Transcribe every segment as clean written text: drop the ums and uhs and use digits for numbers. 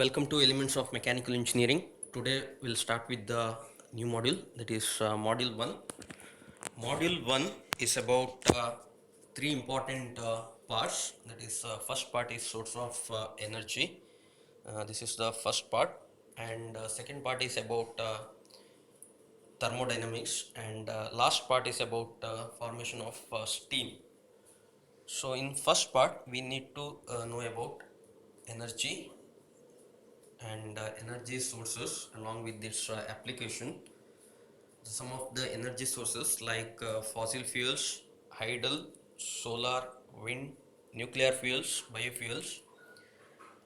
Welcome to Elements of Mechanical Engineering. Today we'll start with the new module, that is Module 1. Module 1 is about three important parts. That is, first part is source of energy. This is the first part, and second part is about thermodynamics, and last part is about formation of steam. So in first part we need to know about energy and energy sources along with its application. Some of the energy sources like fossil fuels, hydel, solar, wind, nuclear fuels, biofuels.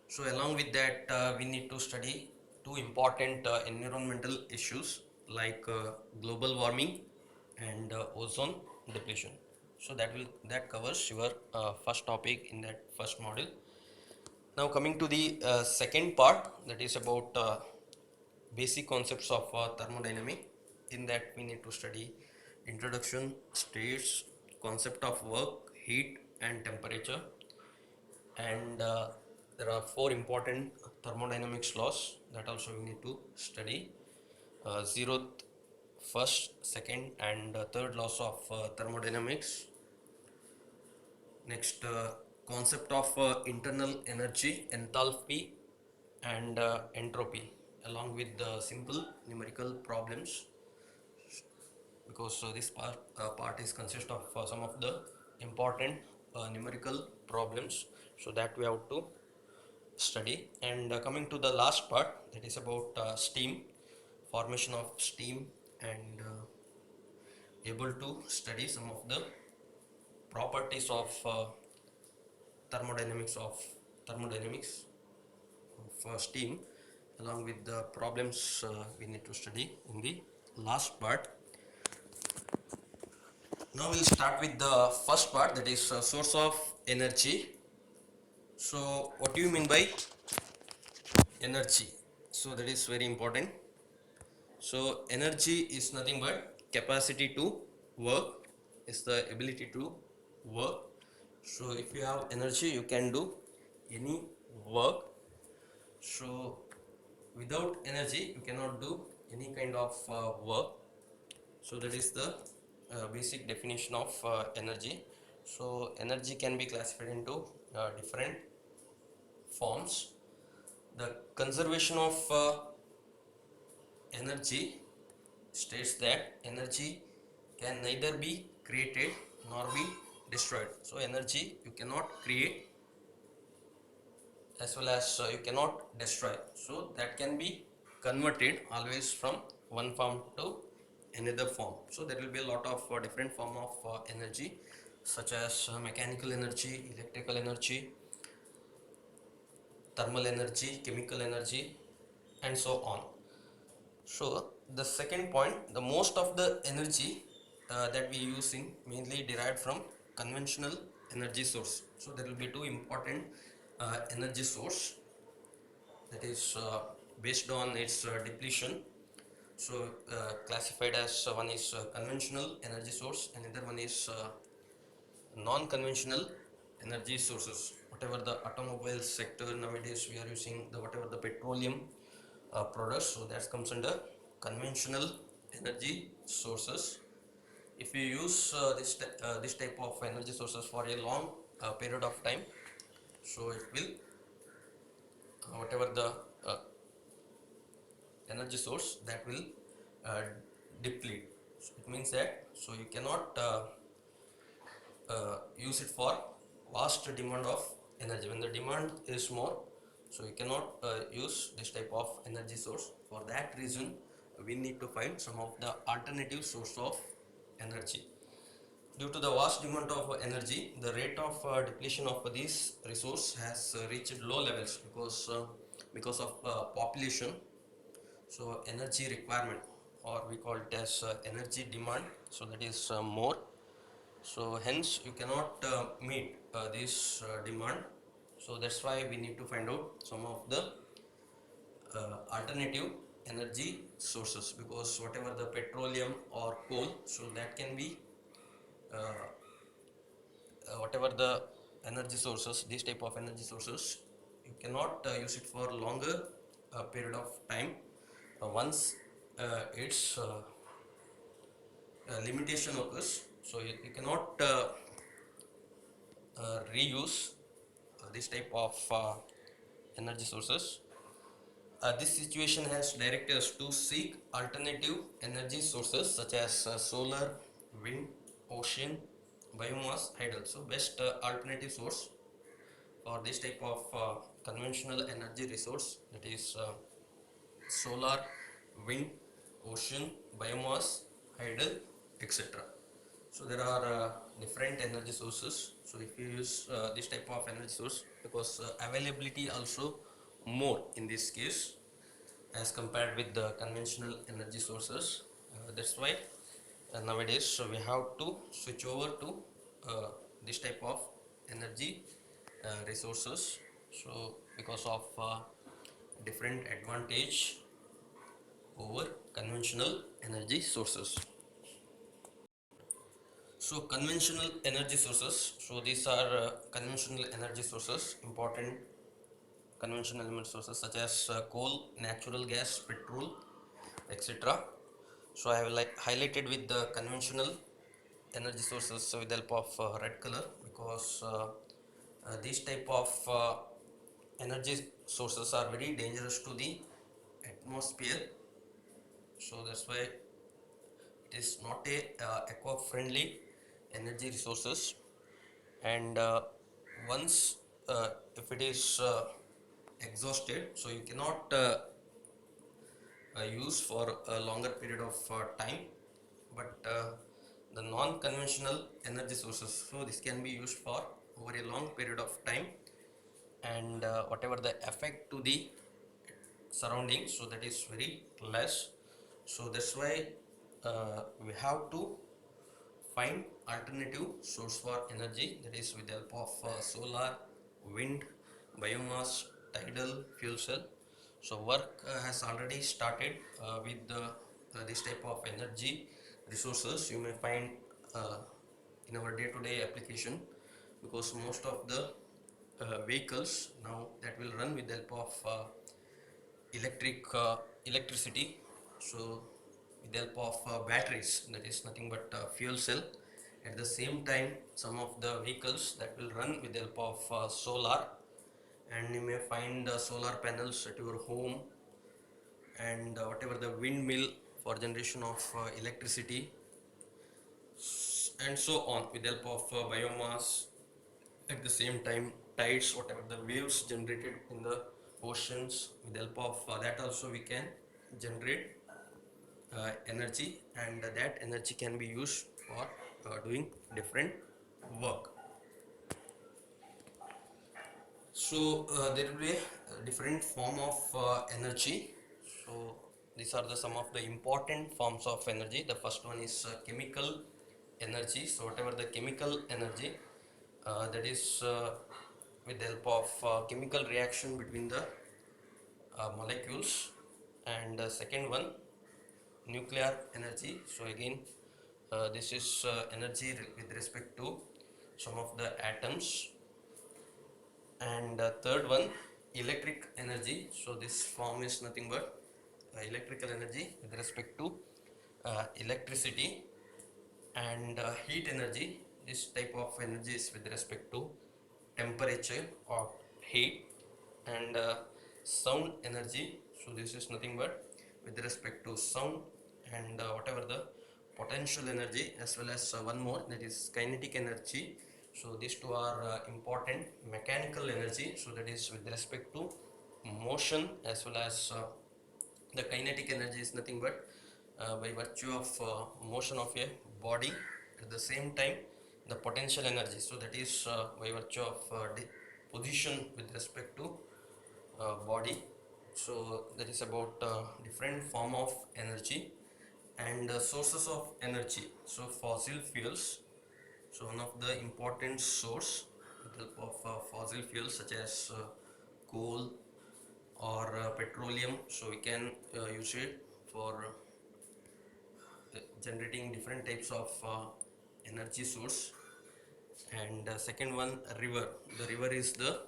So along with that, we need to study two important environmental issues like global warming and ozone depletion. So that covers your first topic in that first module. Now coming to the second part, that is about basic concepts of thermodynamic. In that we need to study introduction, states, concept of work, heat and temperature, and there are four important thermodynamics laws that also we need to study: zeroth, first, second and third laws of thermodynamics. Next, concept of internal energy, enthalpy and entropy, along with the simple numerical problems, because this part is consist of some of the important numerical problems, so that we have to study. And coming to the last part, that is about steam, formation of steam, and able to study some of the properties of thermodynamics of thermodynamics of steam, along with the problems we need to study in the last part. Now we'll start with the first part, that is source of energy. So what do you mean by energy? So that is very important. So energy is nothing but capacity to work, is the ability to work. So if you have energy, you can do any work. So without energy, you cannot do any kind of work. So that is the basic definition of energy. So energy can be classified into different forms. The conservation of energy states that energy can neither be created nor be destroyed. So energy you cannot create as well as you cannot destroy. So that can be converted always from one form to another form. So there will be a lot of different form of energy, such as mechanical energy, electrical energy, thermal energy, chemical energy, and so on. So the second point, the most of the energy that we using mainly derived from conventional energy source. So there will be two important energy source, that is based on its depletion. So classified as one is conventional energy source, and another one is non-conventional energy sources. Whatever the automobile sector nowadays, we are using the whatever the petroleum products, so that comes under conventional energy sources. If you use this type of energy sources for a long period of time, so it will whatever the uh, energy source, that will uh, deplete. So it means that so you cannot use it for vast demand of energy. When the demand is more, so you cannot use this type of energy source. For that reason, we need to find some of the alternative source of energy. Due to the vast demand of energy, the rate of depletion of this resource has reached low levels because of population. So energy requirement, or we call it as energy demand, so that is more. So hence you cannot meet this demand. So that's why we need to find out some of the alternative energy sources, because whatever the petroleum or coal, so that can be whatever the energy sources, this type of energy sources you cannot use it for longer period of time. Once its limitation occurs, so you cannot reuse this type of energy sources. This situation has directed us to seek alternative energy sources such as solar, wind, ocean, biomass, hydro. So best alternative source for this type of conventional energy resource, that is solar, wind, ocean, biomass, hydro, etc. So there are different energy sources. So if you use this type of energy source, because availability also more in this case as compared with the conventional energy sources. That's why nowadays so we have to switch over to uh, this type of energy resources. So because of different advantage over conventional energy sources. So conventional energy sources. So these are conventional energy sources, important conventional energy sources such as coal, natural gas, petrol, etc. So I have like highlighted with the conventional energy sources with the help of red color, because these type of energy sources are very dangerous to the atmosphere. So that's why it is not a eco-friendly energy resources. And once if it is exhausted, so you cannot use for a longer period of time. But the non-conventional energy sources, so this can be used for over a long period of time, and whatever the effect to the surroundings, so that is very less. So that's why we have to find alternative source for energy, that is with the help of solar, wind, biomass, tidal, fuel cell. So work has already started with this type of energy resources. You may find uh, in our day-to-day application, because most of the vehicles now that will run with the help of electricity. So with the help of batteries, that is nothing but fuel cell. At the same time, some of the vehicles that will run with the help of solar, and you may find solar panels at your home, and whatever the windmill for generation of electricity, and so on with the help of biomass. At the same time, tides, whatever the waves generated in the oceans, with the help of that also we can generate energy, and that energy can be used for doing different work. So there will be a different form of energy. So these are the some of the important forms of energy. The first one is chemical energy. So whatever the chemical energy, that is with the help of chemical reaction between the molecules. And second one, nuclear energy. So again, this is energy with respect to some of the atoms. And third one, electric energy. So this form is nothing but electrical energy with respect to electricity. And heat energy, this type of energy is with respect to temperature or heat. And sound energy, so this is nothing but with respect to sound. And whatever the potential energy, as well as one more, that is kinetic energy. So these two are important. Mechanical energy, so that is with respect to motion, as well as the kinetic energy is nothing but by virtue of motion of a body. At the same time, the potential energy, so that is by virtue of position with respect to body. So that is about different form of energy. And sources of energy, so fossil fuels. So one of the important source with help of fossil fuels such as coal or petroleum, so we can use it for generating different types of energy source. And second one, river. The river is the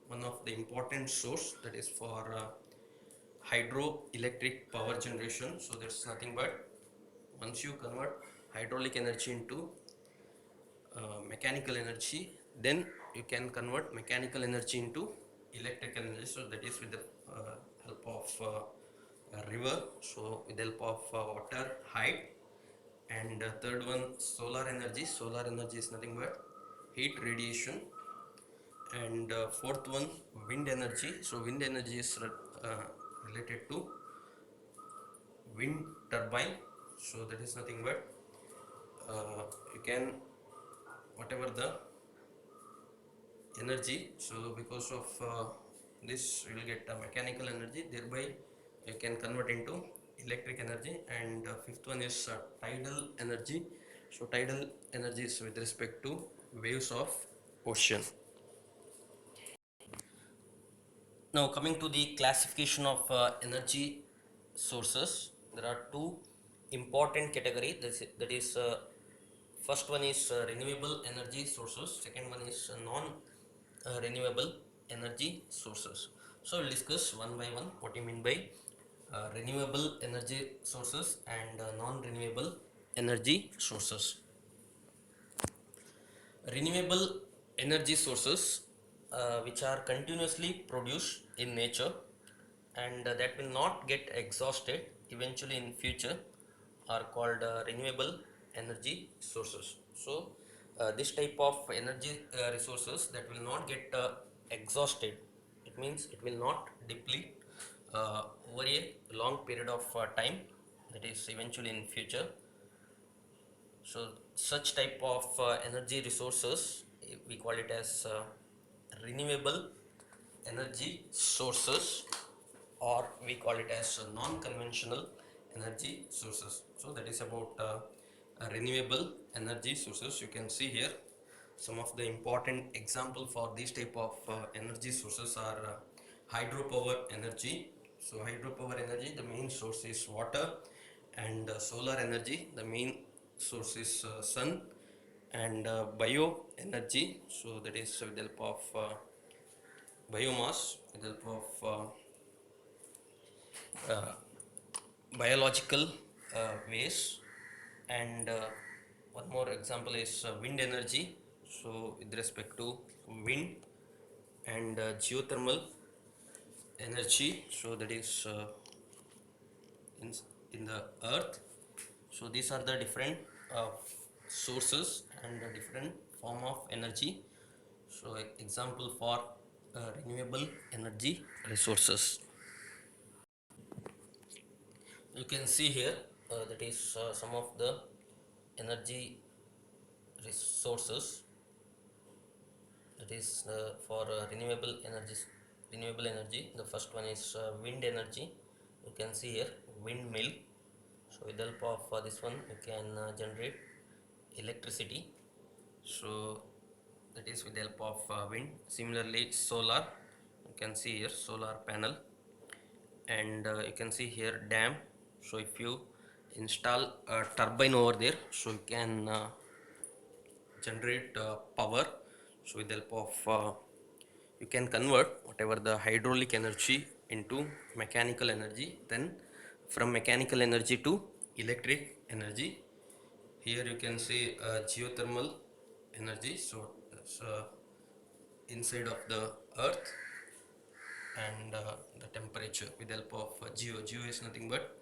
one of the important source, that is for hydroelectric power generation. So that's nothing but once you convert hydraulic energy into mechanical energy, then you can convert mechanical energy into electrical energy. So that is with the help of a river, so with the help of water height. And third one, solar energy. Solar energy is nothing but heat radiation. And fourth one, wind energy. So wind energy is related to wind turbine. So that is nothing but you can whatever the energy, so because of this you will get mechanical energy, thereby you can convert into electric energy. And fifth one is tidal energy. So tidal energy is with respect to waves of ocean. Now coming to the classification of energy sources, there are two important categories. That is first one is renewable energy sources, second one is non renewable energy sources. So we'll discuss one by one what you mean by renewable energy sources and non-renewable energy sources. Renewable energy sources which are continuously produced in nature and that will not get exhausted eventually in future are called renewable energy sources. So this type of energy resources that will not get exhausted, it means it will not deplete over a long period of time, that is eventually in future. So such type of energy resources we call it as renewable energy sources, or we call it as non-conventional energy sources. So that is about renewable energy sources. You can see here some of the important example for these type of energy sources are hydropower energy. So hydropower energy, the main source is water, and solar energy, the main source is sun, and bioenergy, so that is with the help of biomass, with the help of uh, biological waste. And one more example is wind energy, so with respect to wind. And geothermal energy, so that is in, in the earth. So these are the different sources and the different form of energy. So example for renewable energy resources, you can see here that is some of the energy resources, that is for renewable energy. The first one is wind energy. You can see here windmill. So with the help of this one you can generate electricity. So that is with the help of wind. Similarly solar, you can see here solar panel. And you can see here dam. So if you install a turbine over there, so you can generate power. So with the help of you can convert whatever the hydraulic energy into mechanical energy, then from mechanical energy to electric energy. Here you can see geothermal energy. So it's inside of the earth, and the temperature with the help of geo is nothing but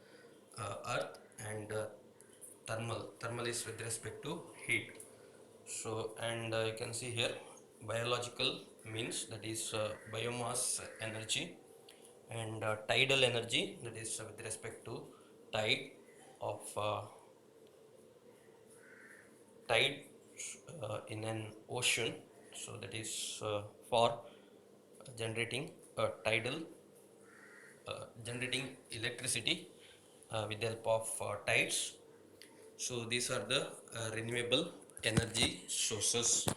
earth, and thermal is with respect to heat. So and you can see here biological means, that is biomass energy. And tidal energy, that is with respect to tide of tide in an ocean. So that is for generating tidal generating electricity with the help of tides. So these are the renewable energy sources.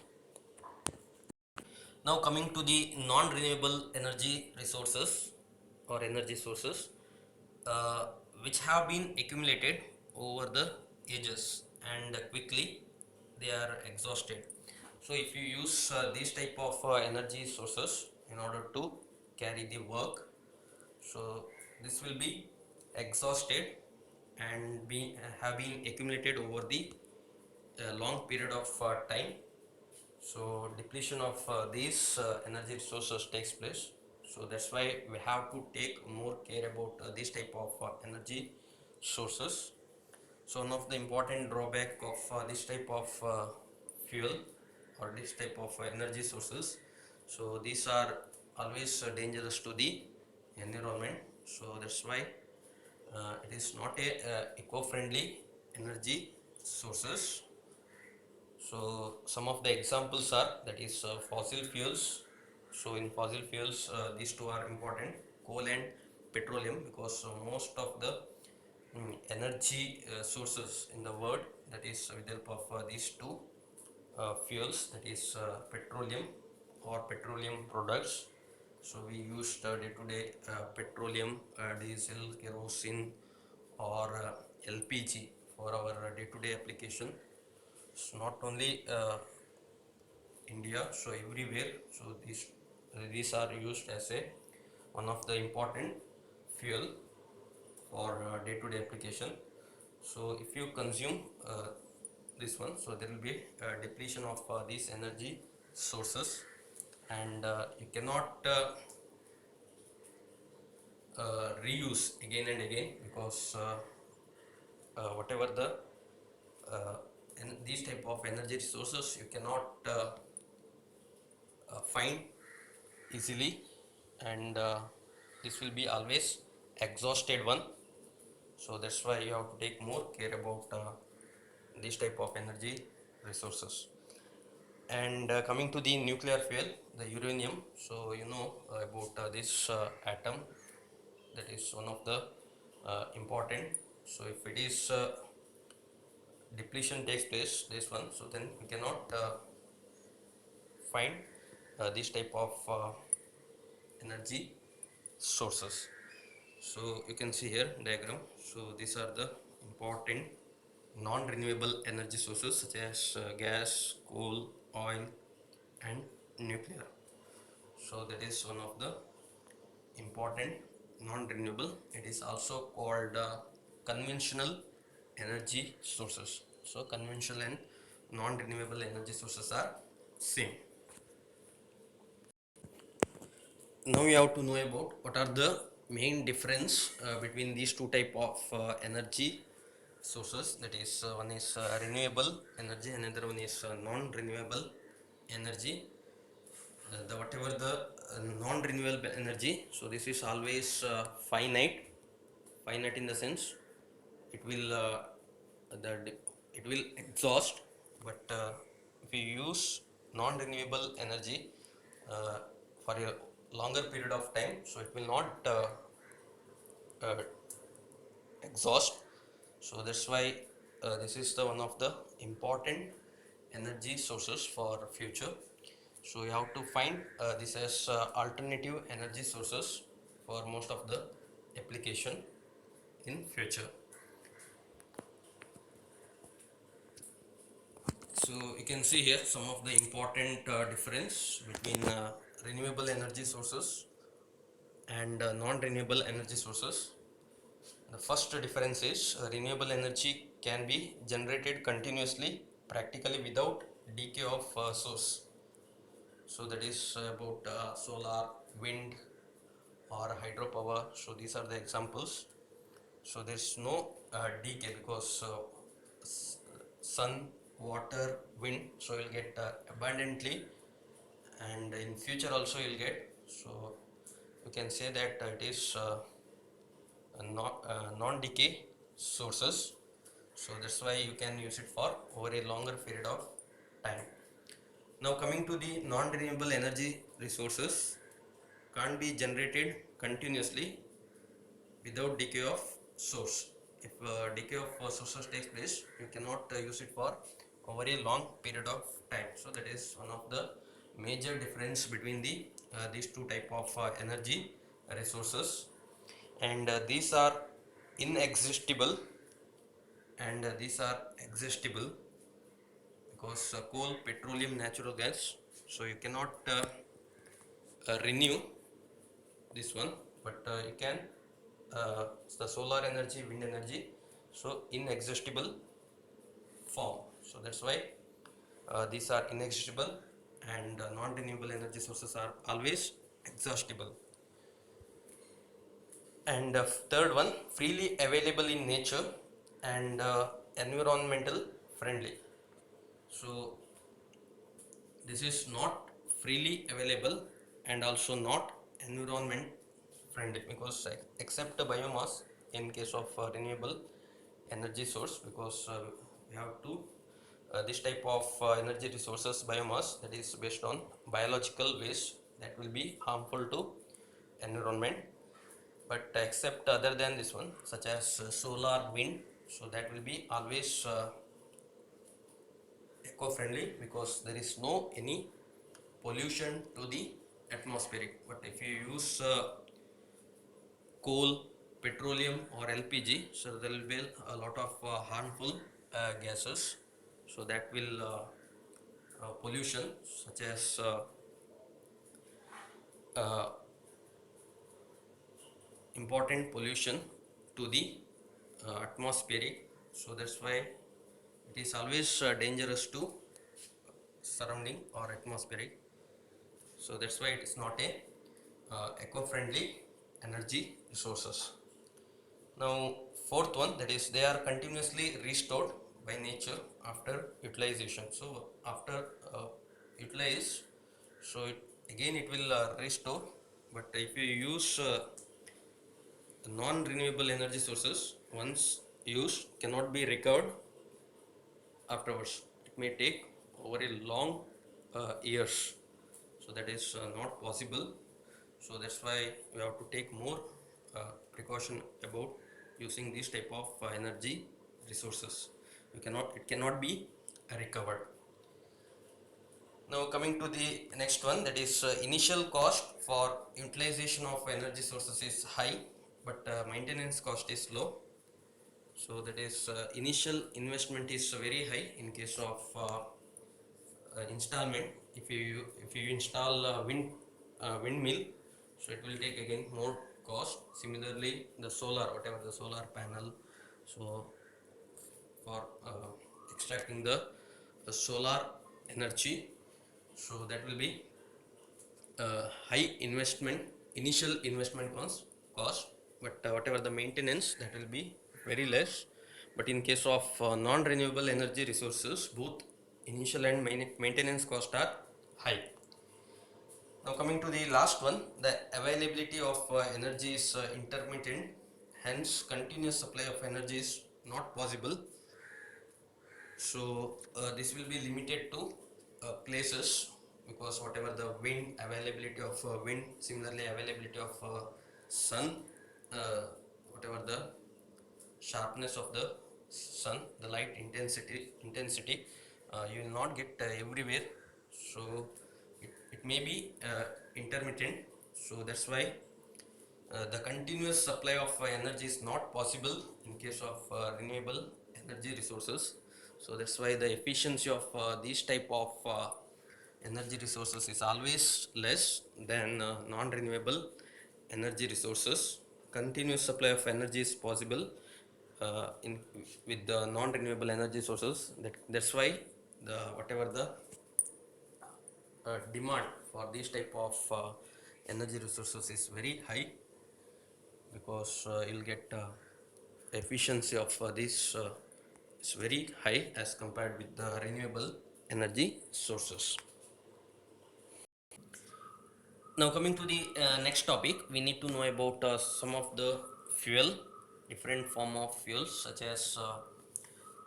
Now coming to the non-renewable energy resources or energy sources uh, which have been accumulated over the ages and quickly they are exhausted. So if you use these type of energy sources, in order to carry the work. So this will be exhausted and have been accumulated over the long period of time. So depletion of these energy resources takes place. So that's why we have to take more care about this type of energy sources. So one of the important drawback of this type of fuel or this type of energy sources, so these are always dangerous to the environment. So that's why it is not a eco-friendly energy sources. So some of the examples are, that is fossil fuels. So in fossil fuels, these two are important, coal and petroleum, because most of the energy sources in the world, that is with the help of these two fuels, that is petroleum or petroleum products. So we use day to day petroleum, diesel, kerosene or LPG for our day to day application. It's not only India, so everywhere. So these are used as a one of the important fuel for day to day application. So if you consume this one, so there will be depletion of these energy sources, and you cannot reuse again and again, because whatever the these type of energy resources you cannot find easily, and this will be always exhausted one. So that's why you have to take more care about this type of energy resources. And coming to the nuclear fuel, the uranium. So you know about this atom, that is one of the important. So if it is depletion takes place, this one, so then we cannot find this type of energy sources. So you can see here diagram. So these are the important non-renewable energy sources, such as gas, coal, oil and nuclear. So that is one of the important non-renewable. It is also called conventional energy sources. So conventional and non-renewable energy sources are same. Now we have to know about what are the main difference between these two type of energy sources. That is one is renewable energy, another one is non-renewable energy. The whatever the non-renewable energy, so this is always finite in the sense it will the it will exhaust. But if you use non-renewable energy uh, for a longer period of time, so it will not uh, exhaust. So that's why this is the one of the important energy sources for future. So you have to find this as alternative energy sources for most of the application in future. So you can see here some of the important difference between renewable energy sources and non-renewable energy sources. The first difference is renewable energy can be generated continuously, practically without decay of source. So that is about solar, wind or hydropower. So these are the examples. So there is no decay, because sun, water, wind, so you'll get abundantly, and in future also you'll get. So you can say that it is non-decay sources. So that's why you can use it for over a longer period of time. Now coming to the non-renewable energy resources, can't be generated continuously without decay of source. If decay of sources takes place, you cannot use it for over a long period of time. So that is one of the major difference between the these two type of energy resources. And these are inexhaustible, and these are exhaustible, because coal, petroleum, natural gas, so you cannot renew this one, but you can the solar energy, wind energy, so inexhaustible form. So that's why these are inexhaustible, and non-renewable energy sources are always exhaustible. And third one, freely available in nature and environmental friendly. So this is not freely available and also not environment friendly, because except biomass in case of renewable energy source, because we have to this type of energy resources biomass that is based on biological waste that will be harmful to environment. But except other than this one, such as solar, wind, so that will be always eco-friendly, because there is no any pollution to the atmospheric. But if you use coal, petroleum or LPG, so there will be a lot of harmful gases, so that will pollution such as uh, important pollution to the atmospheric. So that's why it is always dangerous to surrounding or atmospheric. So that's why it is not a eco-friendly energy resources. Now fourth one, that is they are continuously restored by nature after utilization. So after utilize, so again it will restore. But if you use non-renewable energy sources, once used cannot be recovered afterwards. It may take over a long years, so that is not possible. So that's why we have to take more precaution about using this type of energy resources. It cannot be recovered. Now coming to the next one, that is initial cost for utilization of energy sources is high, but maintenance cost is low. So that is initial investment is very high in case of installment. If you install windmill, so it will take again more cost. Similarly, the solar, whatever the solar panel, so for extracting the solar energy, so that will be high investment, initial investment cost, but whatever the maintenance, that will be very less. But in case of non-renewable energy resources, both initial and maintenance cost are high. Now coming to the last one, the availability of energy is intermittent, hence continuous supply of energy is not possible. So this will be limited to places, because whatever the wind, availability of wind, similarly availability of sun, whatever the sharpness of the sun, the light intensity, you will not get everywhere. So it may be intermittent. So that's why the continuous supply of energy is not possible in case of renewable energy resources. So that's why the efficiency of these type of energy resources is always less than non-renewable energy resources. Continuous supply of energy is possible in with the non-renewable energy sources. That's why the whatever the demand for these type of energy resources is very high, because you'll get efficiency of this is very high as compared with the renewable energy sources. Now coming to the next topic, we need to know about some of the fuel, different form of fuels such as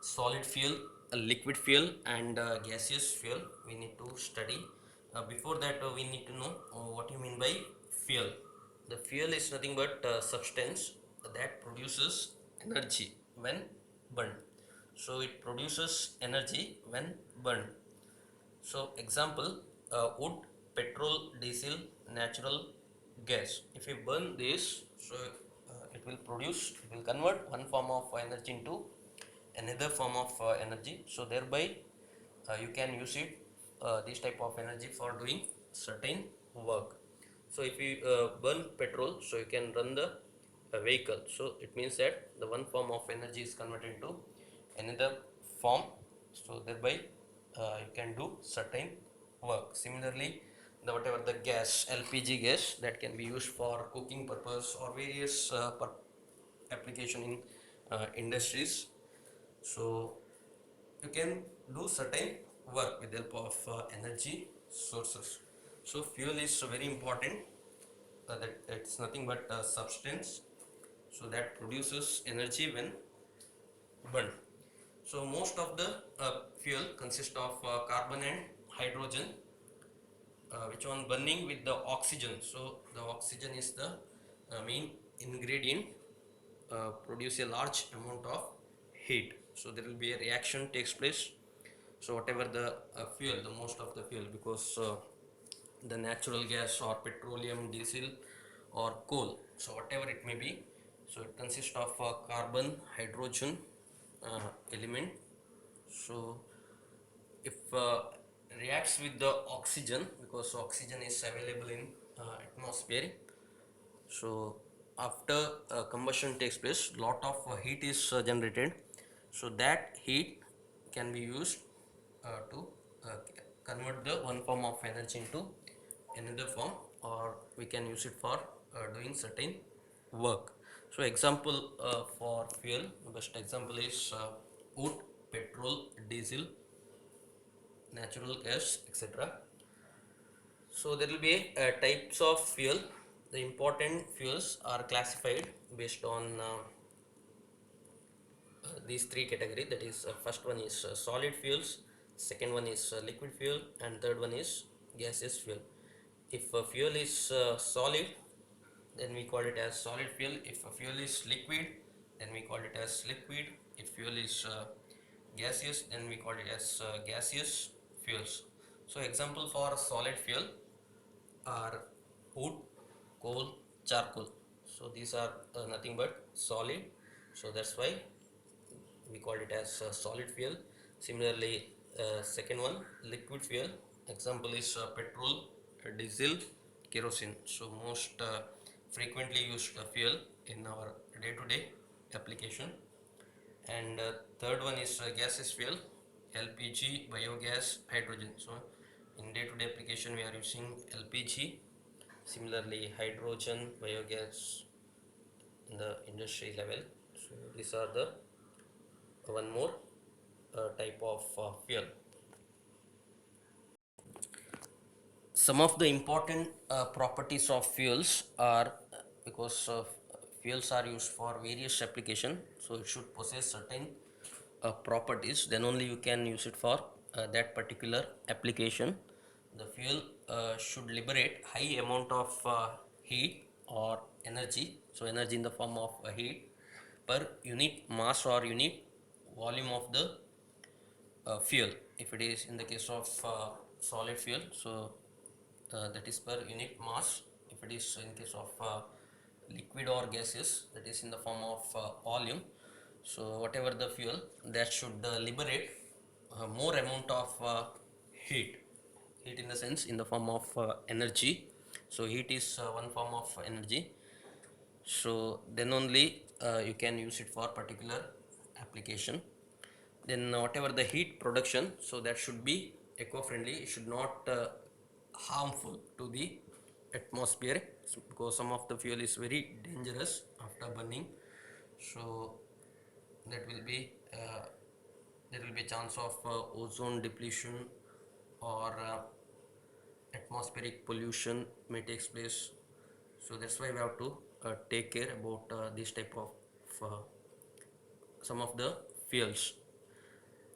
solid fuel, liquid fuel and gaseous fuel we need to study. Before that we need to know what you mean by fuel. The fuel is nothing but substance that produces energy when burned. So it produces energy when burned. So example, wood, petrol, diesel, natural gas. If you burn this, so it will convert one form of energy into another form of energy. So thereby you can use it this type of energy for doing certain work. So if you burn petrol, so you can run the vehicle. So it means that the one form of energy is converted into another form. So thereby you can do certain work. Similarly, the whatever the gas, LPG gas, that can be used for cooking purpose or various application in industries. So you can do certain work with the help of energy sources. So fuel is very important, that it's nothing but a substance, so that produces energy when burned. So most of the fuel consists of carbon and hydrogen, which one burning with the oxygen. So the oxygen is the main ingredient, produce a large amount of heat. So there will be a reaction takes place. So whatever the fuel, the most of the fuel, because the natural gas or petroleum, diesel or coal, so whatever it may be, so it consists of carbon, hydrogen element. So if reacts with the oxygen, because oxygen is available in atmosphere, so after combustion takes place, lot of heat is generated. So that heat can be used to convert the one form of energy into another form, or we can use it for doing certain work. So example for fuel, best example is wood, petrol, diesel, natural gas, etc. So there will be types of fuel. The important fuels are classified based on these three categories. That is, first one is solid fuels, second one is liquid fuel, and third one is gaseous fuel. If a fuel is solid, then we call it as solid fuel. If a fuel is liquid, then we call it as liquid. If fuel is gaseous, then we call it as gaseous fuels. So example for solid fuel are wood, coal, charcoal. So these are nothing but solid. So that's why we call it as solid fuel. Similarly, second one, liquid fuel. Example is petrol, diesel, kerosene. So most frequently used fuel in our day-to-day application. And third one is gaseous fuel, LPG, biogas, hydrogen. So in day-to-day application we are using LPG. Similarly, hydrogen, biogas in the industry level. So these are the one more type of fuel. Some of the important properties of fuels are, because fuels are used for various application, so it should possess certain properties, then only you can use it for that particular application. The fuel should liberate high amount of heat or energy, so energy in the form of heat per unit mass or unit volume of the fuel. If it is in the case of solid fuel, so that is per unit mass. If it is in case of liquid or gaseous, that is in the form of volume. So whatever the fuel, that should liberate more amount of heat in the sense in the form of energy. So heat is one form of energy, so then only you can use it for particular application. Then whatever the heat production, so that should be eco-friendly, it should not harmful to the atmosphere, because some of the fuel is very dangerous after burning. So that will be there will be chance of ozone depletion, or atmospheric pollution may takes place. So that's why we have to take care about this type of some of the fuels.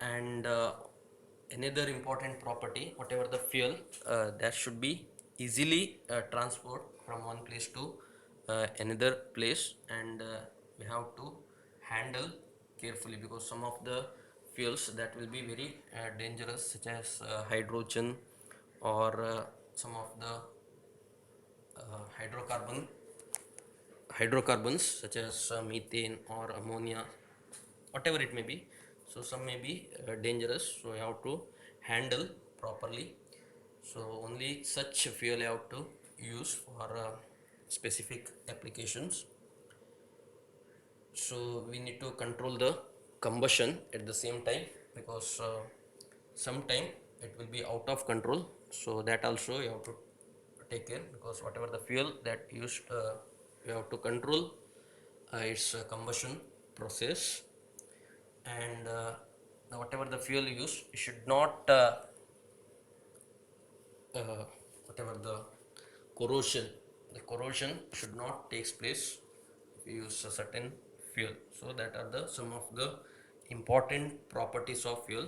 And another important property, whatever the fuel, that should be easily transport from one place to another place, and we have to handle carefully, because some of the fuels that will be very dangerous, such as hydrogen, or some of the hydrocarbons such as methane or ammonia, whatever it may be. So some may be dangerous, so you have to handle properly. So only such fuel you have to use for specific applications. So we need to control the combustion at the same time, because sometime it will be out of control. So that also you have to take care, because whatever the fuel that used, you have to control its combustion process. And whatever the fuel you use, you should not uh, whatever corrosion the corrosion should not takes place if you use a certain fuel. So that are the some of the important properties of fuel.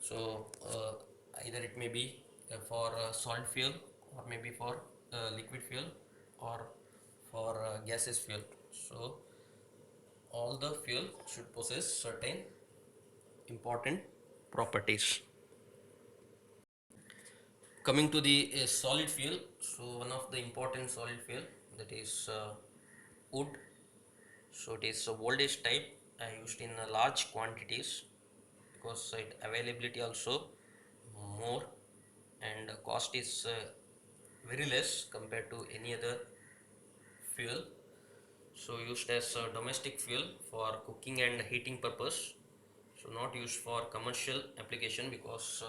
So either it may be for solid fuel, or maybe for liquid fuel, or for gaseous fuel. So all the fuel should possess certain important properties. Coming to the solid fuel, so one of the important solid fuel, that is wood. So it is a voltage type used in large quantities, because it availability also more, and cost is very less compared to any other fuel. So used as a domestic fuel for cooking and heating purpose, so not used for commercial application, because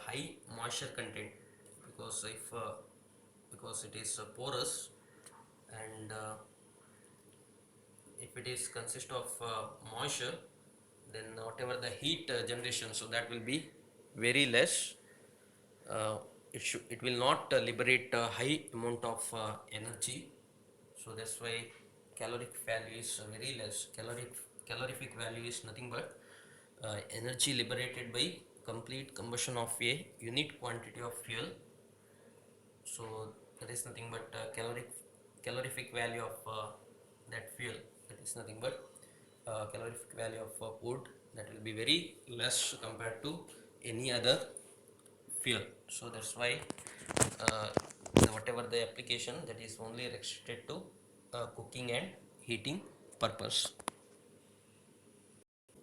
high moisture content, because if because it is porous, and if it is consist of moisture, then whatever the heat generation, so that will be very less. It will not liberate a high amount of energy. So that's why caloric value is very less. Calorific value is nothing but energy liberated by complete combustion of a unit quantity of fuel. So that is nothing but calorific value of that fuel. That is nothing but calorific value of wood, that will be very less compared to any other fuel. So that's why uh, whatever the application, that is only restricted to cooking and heating purpose.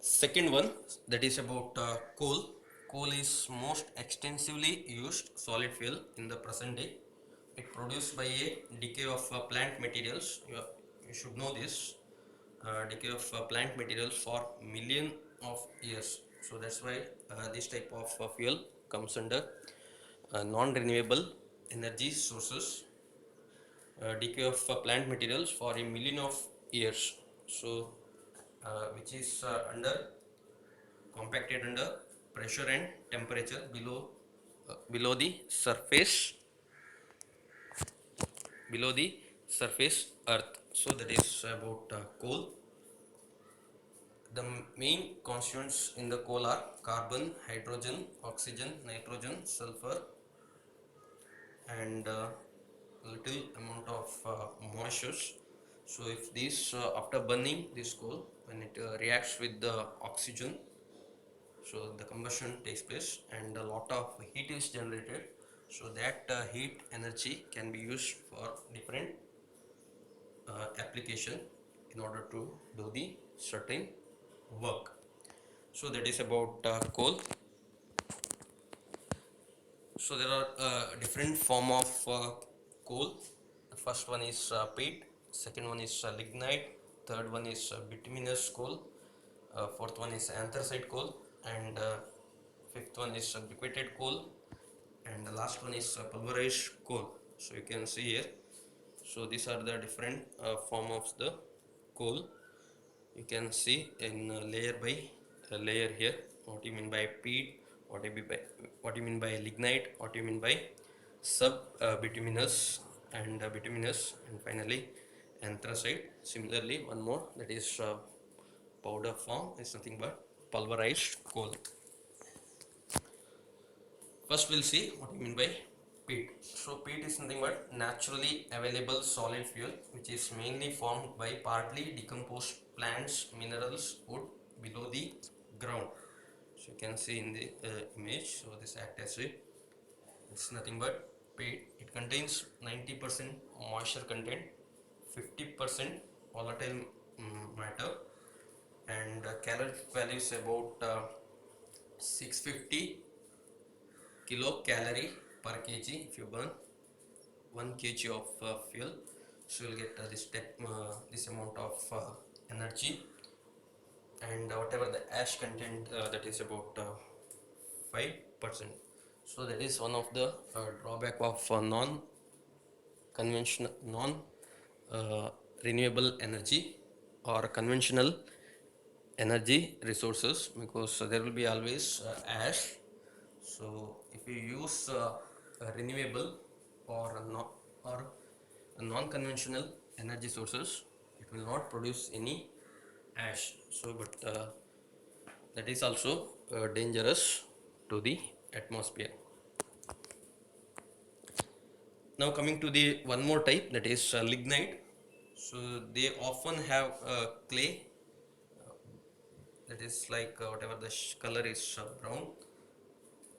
Second one, that is about coal. Coal is most extensively used solid fuel in the present day. It produced by a decay of plant materials. You should know this. Decay of plant materials for million of years. So that's why this type of fuel comes under non-renewable energy sources. Decay of plant materials for a million of years. So which is compacted under pressure and temperature below the surface, earth. So that is about coal. The main constituents in the coal are carbon, hydrogen, oxygen, nitrogen, sulfur, and little amount of moisture. So if this after burning this coal, when it reacts with the oxygen, so the combustion takes place and a lot of heat is generated. So that heat energy can be used for different application in order to do the certain work. So that is about coal. So there are different form of coal. The first one is peat, second one is lignite, third one is bituminous coal, fourth one is anthracite coal, and fifth one is briquetted coal, and the last one is pulverized coal. So you can see here. So these are the different form of the coal. You can see in layer by layer here. What you mean by peat? What you mean by lignite? What you mean by sub bituminous and bituminous, and finally anthracite. Similarly, one more, that is powder form, is nothing but pulverized coal. First we'll see what you mean by peat. So peat is nothing but naturally available solid fuel, which is mainly formed by partly decomposed plants, minerals, wood below the ground. So you can see in the image. So this act as a, it's nothing but peat. It contains 90% moisture content, 50% volatile matter, and calorific value is about 650 kilocalorie per kg if you burn. 1 kg of fuel, so you'll get this amount of energy. And whatever the ash content, that is about 5%. So that is one of the drawback of non uh, renewable energy or conventional energy resources, because there will be always ash. So if you use a renewable or or a non-conventional energy sources, it will not produce any ash. So but that is also dangerous to the atmosphere. Now coming to the one more type, that is lignite. So they often have clay, that is like whatever the color is brown,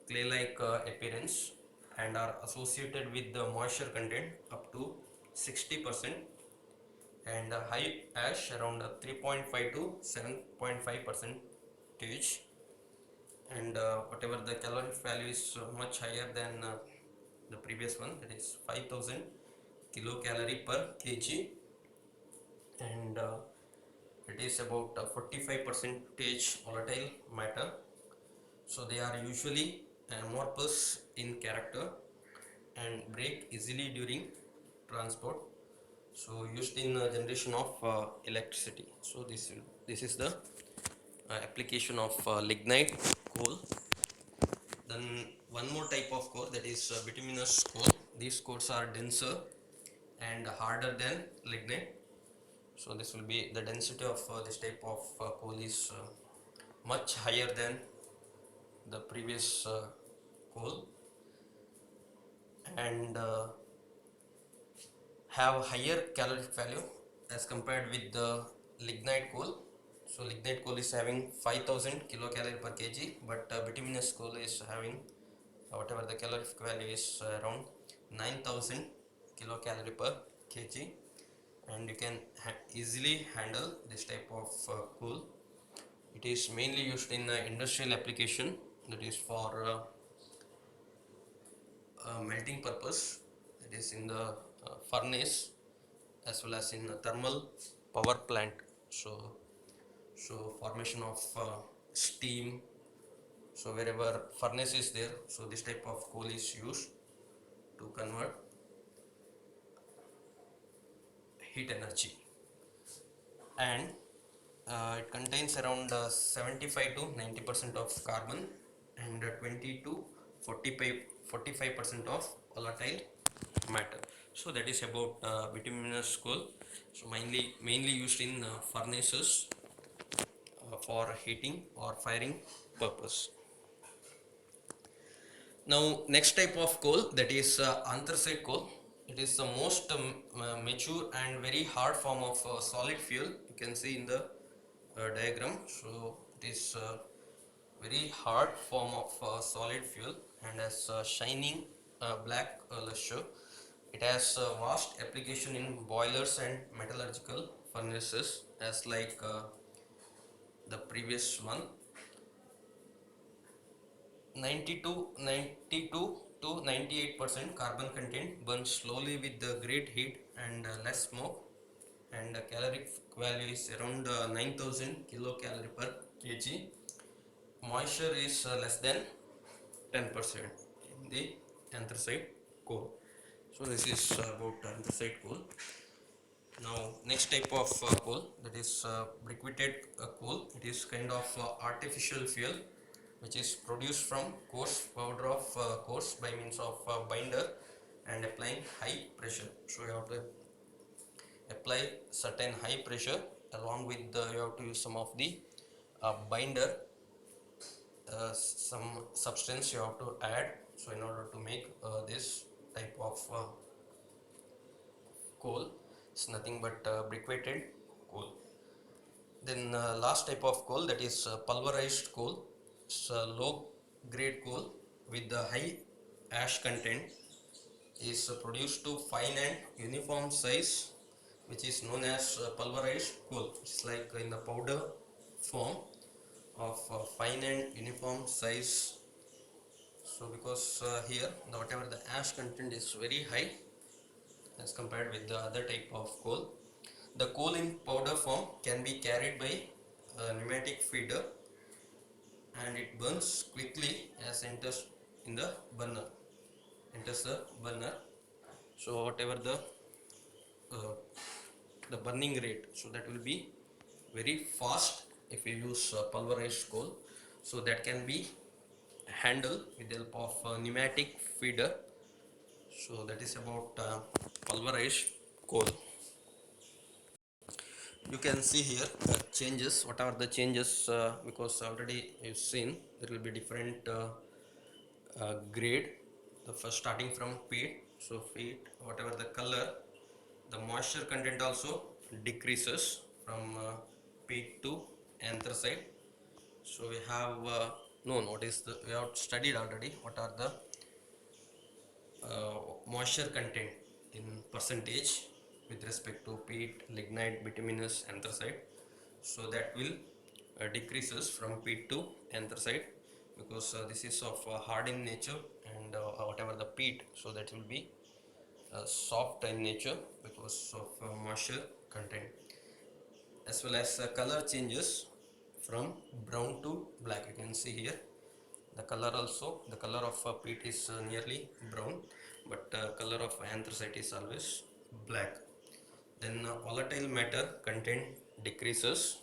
clay like appearance, and are associated with the moisture content up to 60%, and high ash around 3.5 to 7.5 percentage, and whatever the caloric value is much higher than the previous one, that is 5000 kilocalorie per kg, and it is about 45 percentage volatile matter. So they are usually amorphous in character and break easily during transport, so used in generation of electricity. So this is the application of lignite coal. Then one more type of coal, that is bituminous coal. These coals are denser and harder than lignite. So this will be the density of this type of coal is much higher than the previous coal, and have higher calorific value as compared with the lignite coal. So lignite coal is having 5000 kilocalorie per kg, but bituminous coal is having whatever the calorific value is around 9000 kilocalorie per kg, and you can easily handle this type of coal. It is mainly used in industrial application, that is for melting purpose, that is in the furnace as well as in the thermal power plant. So formation of steam, so wherever furnace is there, so this type of coal is used to convert heat energy, and it contains around 75 to 90% of carbon, and 20 to 45% of volatile matter. So that is about bituminous coal. So mainly used in furnaces for heating or firing purpose. Now next type of coal, that is anthracite coal. It is the most mature and very hard form of solid fuel. You can see in the diagram. So it is very hard form of solid fuel and has shining black luster. It has vast application in boilers and metallurgical furnaces, as like the previous one. 92 to 98% carbon content burns slowly with the great heat and less smoke, and caloric value is around 9000 kilocalorie per kg. Moisture is less than 10% in the anthracite coal. So this is about anthracite coal. Now next type of coal, that is briquetted coal. It is kind of artificial fuel which is produced from coarse powder of coarse by means of binder and applying high pressure. So you have to apply certain high pressure, along with you have to use some of the binder, some substance you have to add, so in order to make this type of coal. It's nothing but briquetted coal. Then last type of coal, that is pulverized coal. It's a low grade coal with the high ash content, is produced to fine and uniform size, which is known as pulverized coal. It's like in the powder form of fine and uniform size. So because here whatever the ash content is very high, as compared with the other type of coal. The coal in powder form can be carried by a pneumatic feeder, and it burns quickly as enters in the burner, enters the burner. So whatever uh, the burning rate, so that will be very fast if you use pulverized coal. So that can be handled with the help of pneumatic feeder. So that is about pulverized coal. You can see here changes. What are the changes? Because already you've seen there will be different grade. The first starting from peat. So peat, whatever the color, the moisture content also decreases from peat to anthracite. So we have known what is the, we have studied already what are the moisture content in percentage with respect to peat, lignite, bituminous, anthracite. So that will decreases from peat to anthracite, because this is of hard in nature, and whatever the peat, so that will be soft in nature because of moisture content. As well as color changes from brown to black. You can see here the color also, the color of peat is nearly brown, but color of anthracite is always black. Then volatile matter content decreases,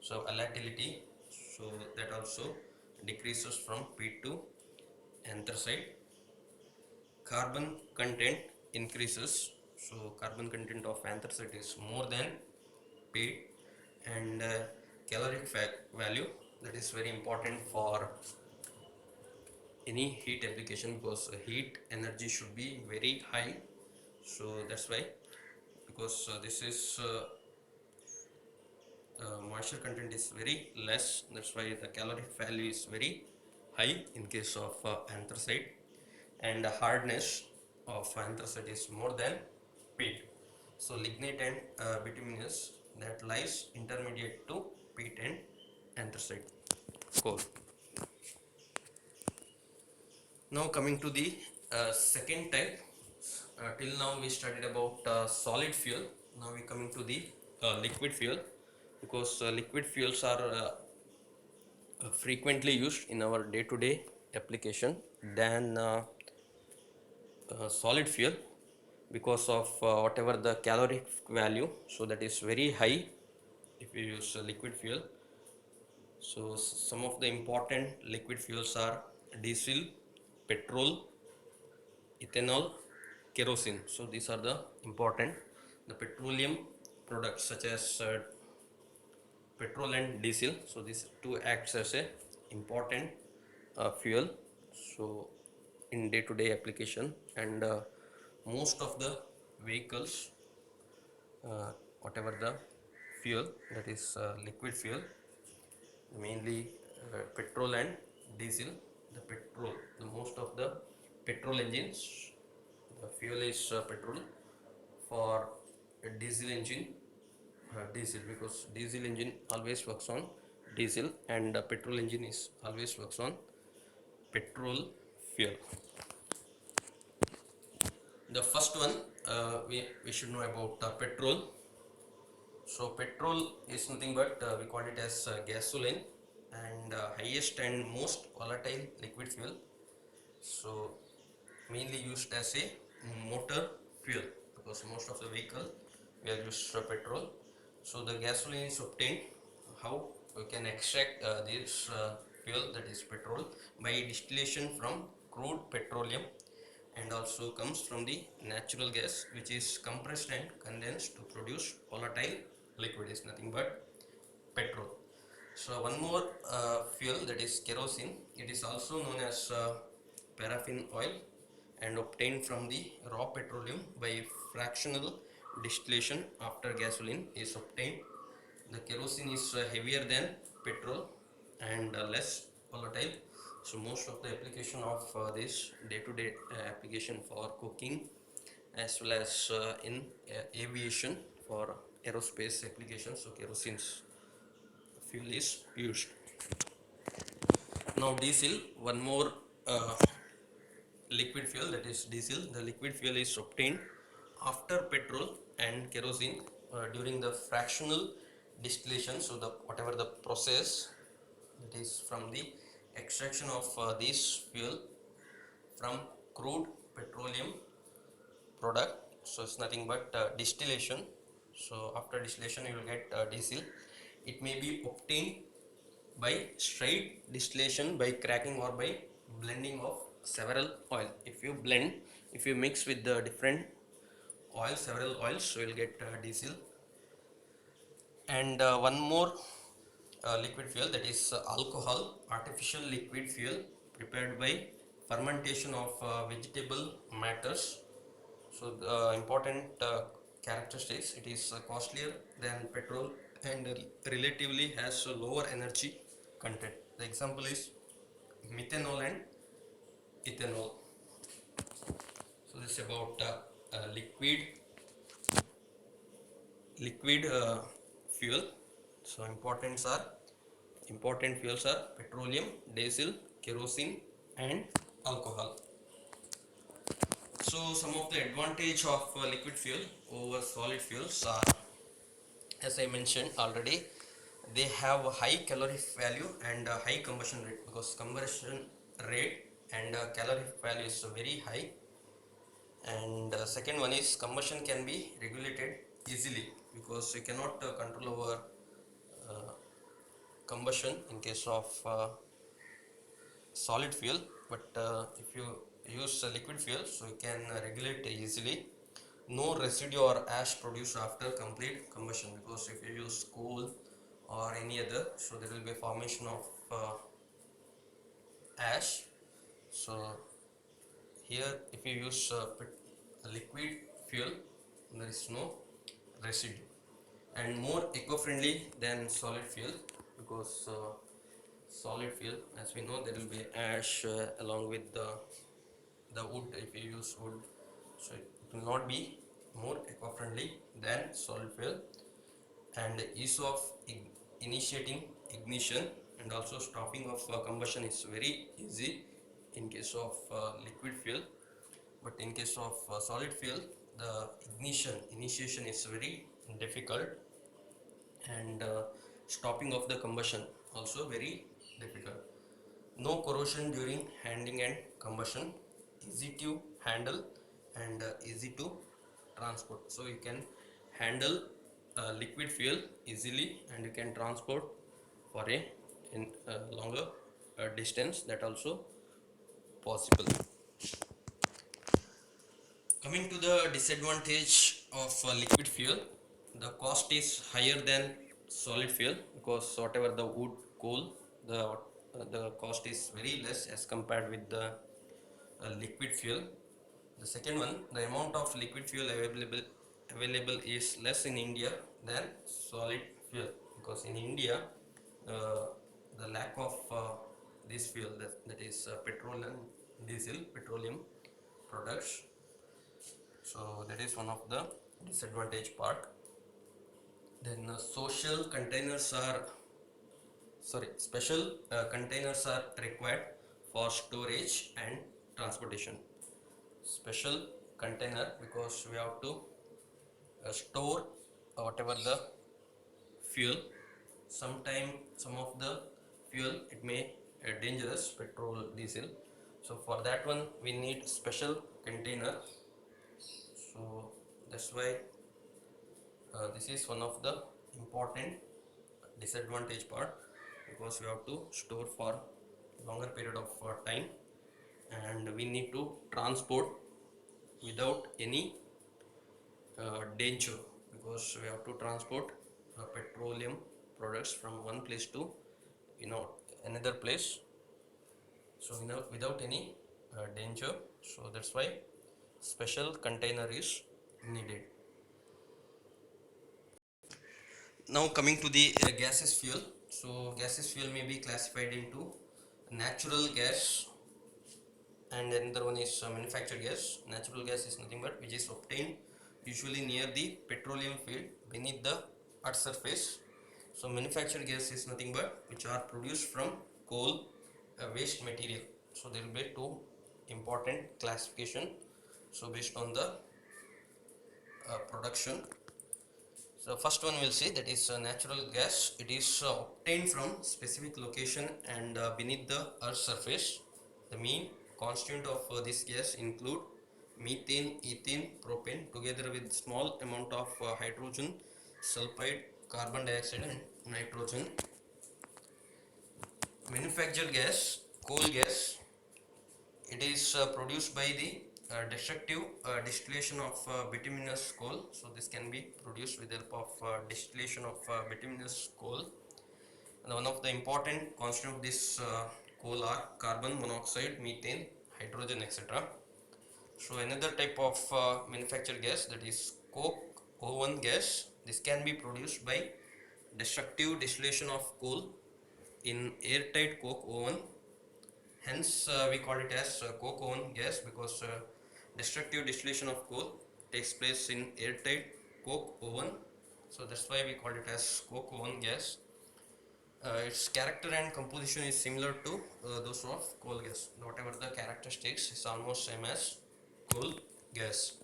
so volatility, so that also decreases from peat to anthracite. Carbon content increases, so carbon content of anthracite is more than peat. And caloric value, that is very important for any heat application, because heat energy should be very high. So that's why, because this is moisture content is very less, that's why the caloric value is very high in case of anthracite. And the hardness of anthracite is more than peat. So lignite and bituminous, that lies intermediate to peat and anthracite coal. Now coming to the second type. Till now we studied about solid fuel. Now we coming to the liquid fuel, because liquid fuels are frequently used in our day-to-day application than solid fuel, because of whatever the caloric value, so that is very high if you use liquid fuel. So some of the important liquid fuels are diesel, petrol, ethanol, kerosene. So these are the important, the petroleum products such as petrol and diesel. So these two acts as a important fuel, so in day-to-day application. And most of the vehicles, whatever the fuel, that is liquid fuel, mainly petrol and diesel. The petrol, the most of the petrol engines, the fuel is petrol. For a diesel engine, diesel, because diesel engine always works on diesel, and petrol engine is always works on petrol fuel. The first one, we should know about petrol. So petrol is nothing but we call it as gasoline, and highest and most volatile liquid fuel. So mainly used as a motor fuel, because most of the vehicle we are used for petrol. So the gasoline is obtained. How we can extract this fuel, that is petrol, by distillation from crude petroleum, and also comes from the natural gas, which is compressed and condensed to produce volatile liquid, is nothing but petrol. So one more fuel, that is kerosene. It is also known as paraffin oil, and obtained from the raw petroleum by fractional distillation after gasoline is obtained. The kerosene is heavier than petrol and less volatile. So most of the application of this day-to-day application for cooking, as well as in aviation for aerospace applications, so kerosene's fuel is used. Now diesel, one more liquid fuel, that is diesel. The liquid fuel is obtained after petrol and kerosene, during the fractional distillation, so the whatever the process, that is from the extraction of this fuel from crude petroleum product, so it's nothing but distillation. So after distillation you will get diesel. It may be obtained by straight distillation, by cracking or by blending of several oil. If you blend, if you mix with the different oils, several oils, so you'll get diesel. And one more liquid fuel, that is alcohol, artificial liquid fuel prepared by fermentation of vegetable matters. So the important characteristics, it is costlier than petrol and relatively has a lower energy content. The example is methanol and ethanol. So this is about liquid fuel. So important fuels are petroleum, diesel, kerosene and alcohol. So some of the advantage of liquid fuel over solid fuels are, as I mentioned already, they have a high calorific value and a high combustion rate, because combustion rate and calorific value is very high. And second one is combustion can be regulated easily, because you cannot control over uh, combustion in case of solid fuel, but if you use liquid fuel, so you can regulate easily. No residue or ash produced after complete combustion, because if you use coal or any other, so there will be a formation of ash. So here if you use liquid fuel, there is no residue, and more eco-friendly than solid fuel, because solid fuel, as we know, there will be ash along with the wood. If you use wood, so it will not be more eco-friendly than solid fuel. And ease of initiating ignition and also stopping of combustion is very easy in case of liquid fuel, but in case of solid fuel, the initiation is very difficult, and stopping of the combustion also very difficult. No corrosion during handling and combustion, easy to handle and easy to transport. So you can handle liquid fuel easily, and you can transport for a longer distance, that also possible. Coming to the disadvantage of liquid fuel, the cost is higher than solid fuel, because whatever the wood, coal, the cost is very less as compared with the liquid fuel. The second one, the amount of liquid fuel available is less in India than solid fuel, because in India the lack of this fuel, that is petrol and diesel, petroleum products. So that is one of the disadvantage part. Then special containers are required for storage and transportation. Special container, because we have to store whatever the fuel. Sometime some of the fuel, it may dangerous, petrol, diesel, so for that one we need special container. So that's why this is one of the important disadvantage part, because we have to store for longer period of time, and we need to transport without any danger, because we have to transport petroleum products from one place to another place, so without any danger. So that's why special container is needed. Now coming to the gaseous fuel. So gaseous fuel may be classified into natural gas, and another one is manufactured gas. Natural gas is nothing but which is obtained usually near the petroleum field beneath the earth surface. So manufactured gas is nothing but which are produced from coal waste material. So there will be two important classification. So based on the production. So first one we'll see, that is natural gas. It is obtained from specific location and beneath the earth's surface. The mean constituent of this gas include methane, ethane, propane, together with small amount of hydrogen sulfide, carbon dioxide and nitrogen. Manufactured gas, coal gas. It is produced by the destructive distillation of bituminous coal. So this can be produced with the help of distillation of bituminous coal. And one of the important constituent of this coal are carbon monoxide, methane, hydrogen, etc. So another type of manufactured gas, that is coke oven gas. This can be produced by destructive distillation of coal in airtight coke oven. Hence we call it as coke oven gas, because destructive distillation of coal takes place in airtight coke oven. So that's why we call it as coke oven gas. Its character and composition is similar to those of coal gas. Whatever the characteristics is almost same as coal gas.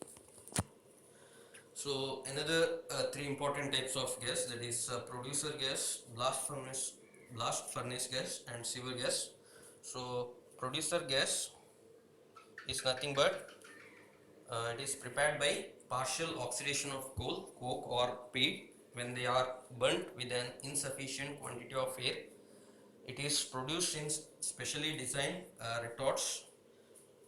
So another three important types of gas, that is producer gas, blast furnace gas and sewer gas. So producer gas is nothing but it is prepared by partial oxidation of coal, coke or peat. When they are burnt with an insufficient quantity of air, it is produced in specially designed retorts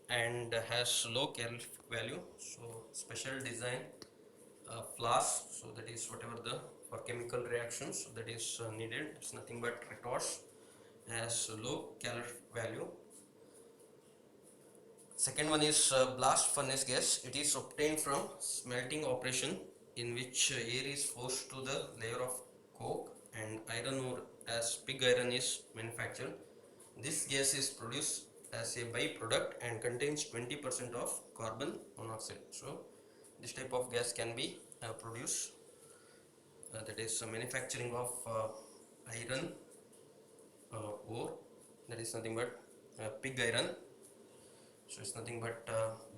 and has low calorific value. So special design flask, so that is whatever the for chemical reactions, so that is needed. It's nothing but retorts, has low calorific value. Second one is blast furnace gas. It is obtained from smelting operation, in which air is forced to the layer of coke and iron ore as pig iron is manufactured. This gas is produced as a byproduct and contains 20% of carbon monoxide. So this type of gas can be produced, that is manufacturing of iron ore, that is nothing but pig iron. So it's nothing but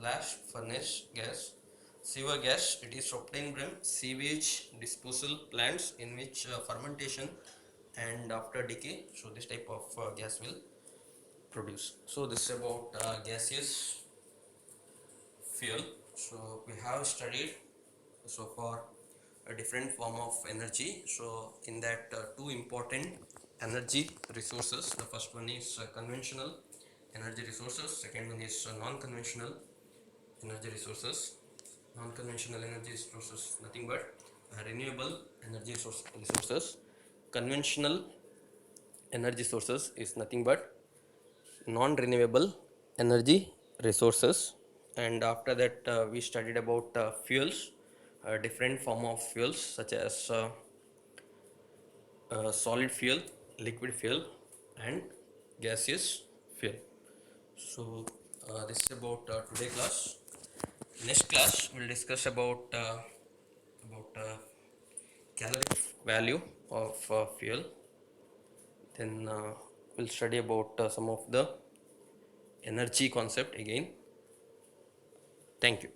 blast furnace gas. Sewer gas, it is obtained from sewage disposal plants, in which fermentation and after decay, so this type of gas will produce. So this is about gaseous fuel. So we have studied so far a different form of energy. So in that two important energy resources, the first one is conventional energy resources, second one is non-conventional energy resources. Non-conventional energy resources, nothing but renewable energy resources. Conventional energy sources is nothing but non-renewable energy resources. And after that we studied about fuels, different form of fuels, such as solid fuel, liquid fuel and gaseous fuel. So this is about today class. Next class we'll discuss about calorific value of fuel. Then we'll study about some of the energy concept again. Thank you.